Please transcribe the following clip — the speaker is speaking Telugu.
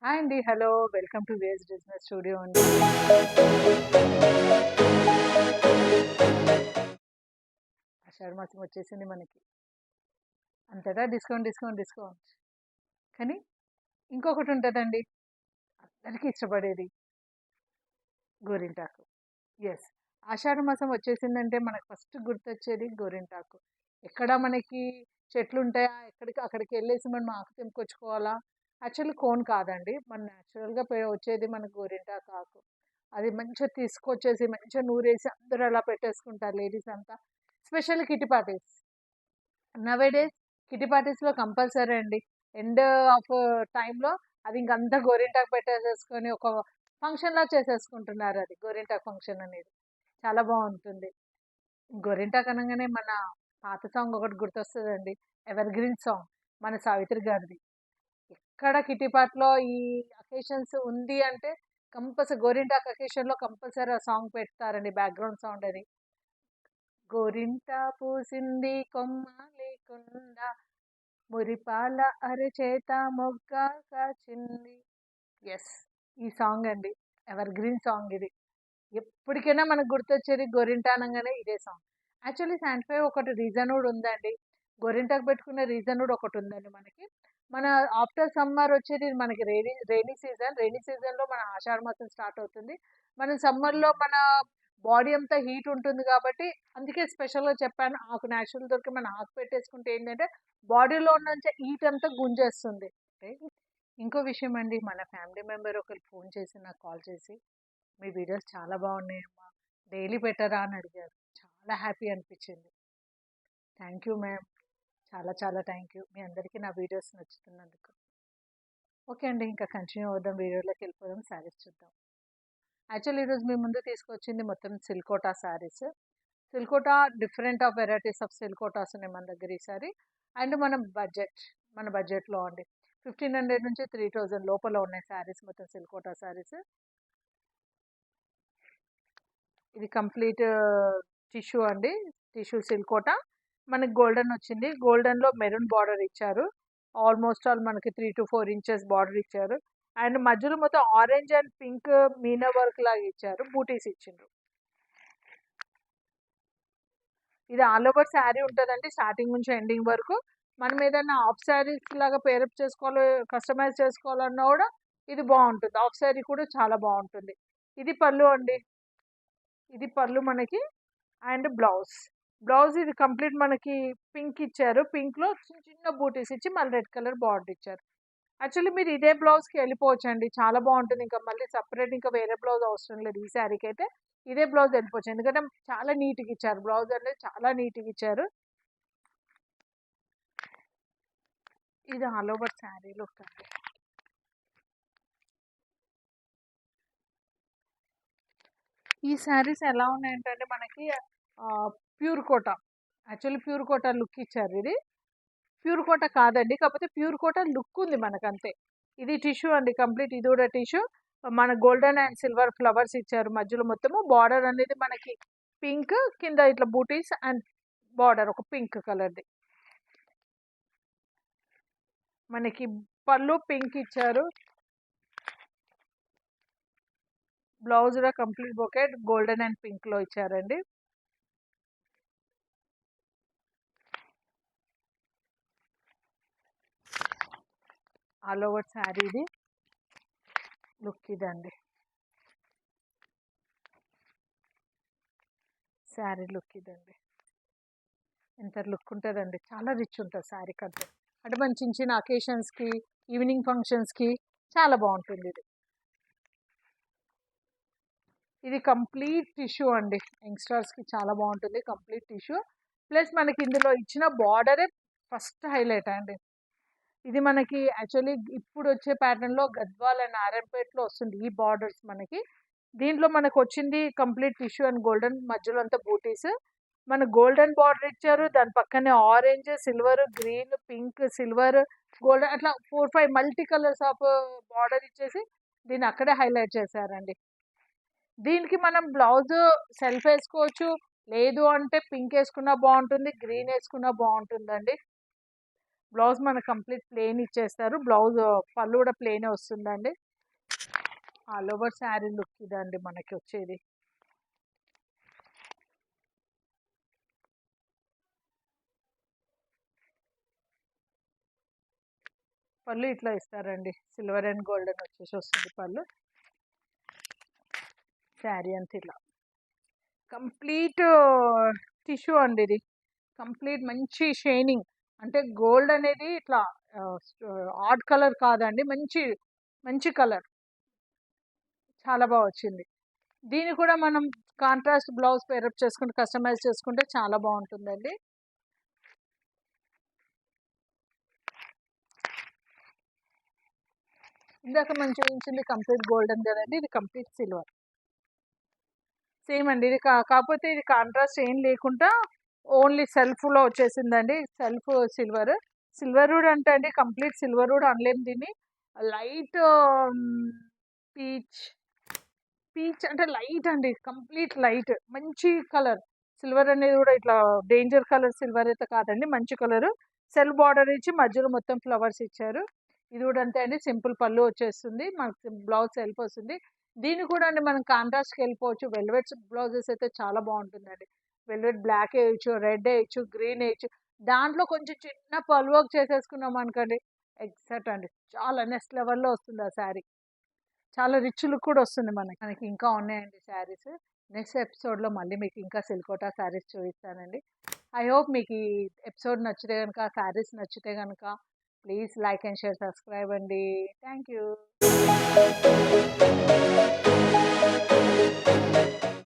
హాయ్ అండి. Hello. Welcome to ways business studio అండి. ఆషాఢ మాసం వచ్చేసింది మనకి. అంతటా డిస్కౌంట్, డిస్కౌంట్, డిస్కౌంట్. కానీ ఇంకొకటి ఉంటదండి. అందరికీ ఇష్టపడేది గోరింటాకు. యెస్. ఆషాఢ మాసం వచ్చేసిందంటే మనకు ఫస్ట్ గుర్తొచ్చేది గోరింటాకు. ఎక్కడ మనకి చెట్లుంటాయా? అక్కడికెళ్ళేసి మనం ఆకు తెంపుకొచ్చుకోవాలా? యాక్చువల్లీ కోన్ కాదండి. మన నేచురల్‌గా వచ్చేది మనకు గోరింటాకు ఆకు. అది మంచిగా తీసుకొచ్చేసి మంచిగా నూరేసి అందరూ అలా పెట్టేసుకుంటారు లేడీస్ అంతా. Specially kitty parties. Nowadays kitty పార్టీస్‌లో కంపల్సరీ అండి. ఎండ్ ఆఫ్ టైమ్‌లో అది ఇంకంతా గోరింటాకు పెట్టేసేసుకొని ఒక ఫంక్షన్‌లా చేసేసుకుంటున్నారు అది. గోరింటాకు ఫంక్షన్ అనేది. చాలా బావుంటుంది. గోరింటాకు అనంగానే మన పాత సాంగ్ ఒకటి గుర్తొస్తదండి. Ever green song. మన సావిత్రి గారిది. ఎక్కడ కిట్టి పార్ట్‌లో ఈ అకేషన్స్ ఉంది అంటే గోరింటాకు అకేషన్‌లో కంపల్సరీ ఆ సాంగ్ పెడతారండి. బ్యాక్‌గ్రౌండ్ సౌండ్ అది. గోరింట పూసింది కొమ్మ లేకుండా మురిపాల అరచేత మొగ్గ కాచింది. యెస్. ఈ సాంగ్ అండి. ఎవర్ గ్రీన్ సాంగ్ ఇది. ఎప్పటికైనా మనకు గుర్తొచ్చేది గోరింట అనంగానే ఇదే సాంగ్. యాక్చువల్లీ దాంట్లో ఒకటి రీజన్ గూడా ఉందండి. గోరింటాకు పెట్టుకునే రీజన్ గూడా ఒకటుందండి మనకి. మన ఆఫ్టర్ సమ్మర్ వచ్చేది మనకి రెయినీ సీజన్. రెయినీ సీజన్‌లో మన ఆషాఢ మాసం స్టార్ట్ అవుతుంది. మనం సమ్మర్‌లో మన బాడీ అంతా హీట్ ఉంటుంది గాబట్టి, అందుకే స్పెషల్‌గా చెప్పాను. ఆకు నేచురల్ దొరికి మనం ఆకు పెట్టేసుకుంటే ఏంటంటే, బాడీలో నుంచి హీట్ అంతా గుంజేస్తుంది. ఓకే. ఇంకో విషయం అండి. మన ఫ్యామిలీ మెంబర్ ఒకళ్ళు ఫోన్ చేసి నాకు కాల్ చేసి మీ వీడియోస్ చాలా బాగున్నాయమ్మా. డైలీ పెట్టరా అని అడిగారు. చాలా హ్యాపీ అనిపించింది. Thank you ma'am. చాలా చాలా థ్యాంక్ యూ. మీ అందరికీ నా వీడియోస్ నచ్చుతున్నందుకు. ఓకే అండి. ఇంకా కంటిన్యూ అవుదాం. వీడియోలోకి వెళ్ళిపోదాం. శారీస్ చూద్దాం. యాక్చువల్లీ ఈరోజు మీ ముందు తీసుకొచ్చింది మొత్తం సిల్కోటా saris. సిల్కోటా different of varieties of సిల్కోటాస్ ఉన్నాయి మన దగ్గర ఈసారి. అండ్ మన బడ్జెట్‌లో అండి. 1500 నుంచి 3000 లోపల ఉన్నాయి శారీస్ మొత్తం సిల్కోటా శారీస్. ఇది కంప్లీట్ టిష్యూ అండి. టిష్యూ సిల్కోటా. మనకి గోల్డెన్ వచ్చింది. గోల్డెన్‌లో మెరూన్ బార్డర్ ఇచ్చారు. ఆల్మోస్ట్ ఆల్ మనకి 3-4 ఇంచెస్ బార్డర్ ఇచ్చారు. అండ్ మధ్యలో మొత్తం orange and pink Meena work లాగా ఇచ్చారు. బూటీస్ ఇచ్చిండ్రు. ఇది ఆల్ ఓవర్ శారీ ఉంటదండి. స్టార్టింగ్ నుంచి ఎండింగ్ వరకు. మనం ఏదైనా హాఫ్ శారీస్ లాగా పేరప్ చేసుకోవాలి, కస్టమైజ్ చేసుకోవాలన్నా కూడా ఇది బావుంటుంది. హాఫ్ శారీ కూడా చాలా బావుంటుంది. ఇది పళ్ళు అండి. ఇది పళ్ళు మనకి. And blouse. బ్లౌజ్ ఇది కంప్లీట్ మనకి పింక్ ఇచ్చారు. పింక్‌లో చిన్న చిన్న బూటీస్ ఇచ్చి మళ్ళీ రెడ్ కలర్ బార్డర్ ఇచ్చారు. యాక్చువల్లీ మీరు ఇదే బ్లౌజ్‌కి ఎళ్ళిపోవచ్చండి. చాలా బావుంటుంది. ఇంకా మళ్ళీ సెపరేట్ ఇంకా వేరే బ్లౌజ్ అవసరం లేదు. ఈ శారీకైతే ఇదే బ్లౌజ్ ఎళ్ళిపోవచ్చు. ఎందుకంటే చాలా నీట్‌గా ఇచ్చారు. బ్లౌజ్ అనేది చాలా నీట్‌గా ఇచ్చారు. ఇది ఆల్ ఓవర్ శారీ లుక్ అండి. ఈ శారీస్ ఎలా ఉన్నాయంటే మనకి pure Kota. Actually pure Kota look ఇచ్చారు ఇది. ప్యూర్ కోట కాదండి. కాకపోతే ప్యూర్ కోట లుక్ ఉంది మనకంతే. ఇది టిష్యూ అండి. కంప్లీట్ ఇది కూడా టిష్యూ. మన గోల్డెన్ అండ్ సిల్వర్ ఫ్లవర్స్ ఇచ్చారు మధ్యలో మొత్తము. బార్డర్ అనేది మనకి పింక్ కింద ఇట్లా బూటీస్ అండ్ బార్డర్ ఒక పింక్ కలర్‌ది. మనకి పళ్ళు పింక్ ఇచ్చారు. బ్లౌజ్ కూడా కంప్లీట్ బొకెట్ గోల్డెన్ అండ్ పింక్‌లో ఇచ్చారండి. ఆల్ ఓవర్ శారీ ఇది. లుక్ ఇదండి. శారీ లుక్ ఇదండి. ఎంత లుక్ ఉంటదండి. చాలా రిచ్ ఉంటది శారీ కంటే. అంటే మన చిన్న చిన్న అకేషన్స్‌కి, ఈవినింగ్ ఫంక్షన్స్‌కి చాలా బావుంటుందిది. ఇది కంప్లీట్ టిష్యూ అండి. యంగ్‌స్టర్స్‌కి చాలా బావుంటుంది. Complete tissue. ప్లస్ మనకి ఇందులో ఇచ్చిన బార్డరే ఫస్ట్ హైలైట్ అండి. ఇది మనకి యాక్చువల్లీ ఇప్పుడొచ్చే ప్యాటర్న్‌లో గద్వాల్ అండ్ నారాయణపేటలో వస్తుంది ఈ బార్డర్స్ మనకి. దీంట్లో మనకొచ్చింది కంప్లీట్ టిష్యూ అండ్ గోల్డెన్ మధ్యలో అంతా బూటీస్. మన గోల్డెన్ బార్డర్ ఇచ్చారు. దాని పక్కనే orange, silver, green, pink, silver, golden అట్లా 4, 5 మల్టీ కలర్స్ ఆఫ్ బార్డర్ ఇచ్చేసి దీన్ని అక్కడే హైలైట్ చేశారండి. దీనికి మనం బ్లౌజ్ సెల్ఫ్ ఏసుకోవచ్చు. లేదు అంటే పింక్ ఏసుకున్నా బావుంటుంది. గ్రీన్ ఏసుకున్నా బావుంటుందండి. బ్లౌజ్ మనకు కంప్లీట్ ప్లెయిన్ ఇచ్చేస్తారు. బ్లౌజ్ పళ్ళు కూడా ప్లెయినే వస్తుందండి. ఆల్ ఓవర్ శారీ లుక్ ఇదండి మనకి వచ్చేది. పళ్ళు ఇట్లా ఇస్తారండి. సిల్వర్ అండ్ గోల్డెన్ వచ్చేసి వస్తుంది పళ్ళు. శారీ అంతా ఇట్లా కంప్లీట్ టిష్యూ అండి ఇది. కంప్లీట్ మంచి షైనింగ్, అంటే గోల్డ్ అనేది ఇట్లా ఆడ్ కలర్ కాదండి, మంచి మంచి కలర్, చాలా బాగా వచ్చింది. దీన్ని కూడా మనం కాంట్రాస్ట్ బ్లౌజ్ పేరప్ చేసుకుంటే కస్టమైజ్ చేసుకుంటే చాలా బాగుంటుందండి. ఇందాక మనం చూపించింది కంప్లీట్ గోల్డెన్ కదండి, ఇది కంప్లీట్ సిల్వర్. సేమ్ అండి, ఇది కాకపోతే ఇది కాంట్రాస్ట్ ఏం లేకుండా ఓన్లీ సెల్ఫ్లో వచ్చేసిందండి. Self silver. సిల్వర్ వుడ్ అంటే అండి కంప్లీట్ సిల్వర్ వుడ్ అనలేము దీన్ని. లైట్ పీచ్ పీచ్ అంటే లైట్ అండి, కంప్లీట్ లైట్ మంచి కలర్. సిల్వర్ అనేది కూడా ఇట్లా డేంజర్ కలర్ సిల్వర్ అయితే కాదండి, మంచి కలర్. సెల్ఫ్ బార్డర్ ఇచ్చి మధ్యలో మొత్తం ఫ్లవర్స్ ఇచ్చారు. ఇది కూడా అంతే అండి, సింపుల్ పళ్ళు వచ్చేస్తుంది, మనకి బ్లౌజ్ సెల్ఫ్ వస్తుంది. దీన్ని కూడా అండి మనం కాంట్రాస్ట్కి వెళ్ళిపోవచ్చు. వెల్వెట్ బ్లౌజెస్ అయితే చాలా బాగుంటుందండి. వెల్వెట్ బ్లాక్ వేయచ్చు, రెడ్ వేయచ్చు, గ్రీన్ వేయచ్చు. దాంట్లో కొంచెం చిన్న పల్ వర్క్ చేసేసుకున్నాం అనుకోండి, ఎగ్జాక్ట్ అండి, చాలా నెక్స్ట్ లెవెల్లో వస్తుంది ఆ శారీ. చాలా రిచ్ లుక్ కూడా వస్తుంది మనకి ఇంకా ఉన్నాయండి శారీస్. నెక్స్ట్ ఎపిసోడ్లో మళ్ళీ మీకు ఇంకా సిల్కోటా శారీస్ చూపిస్తానండి. ఐ హోప్ మీకు ఈ ఎపిసోడ్ నచ్చితే కనుక, శారీస్ నచ్చితే కనుక please like and share, subscribe అండి. Thank you.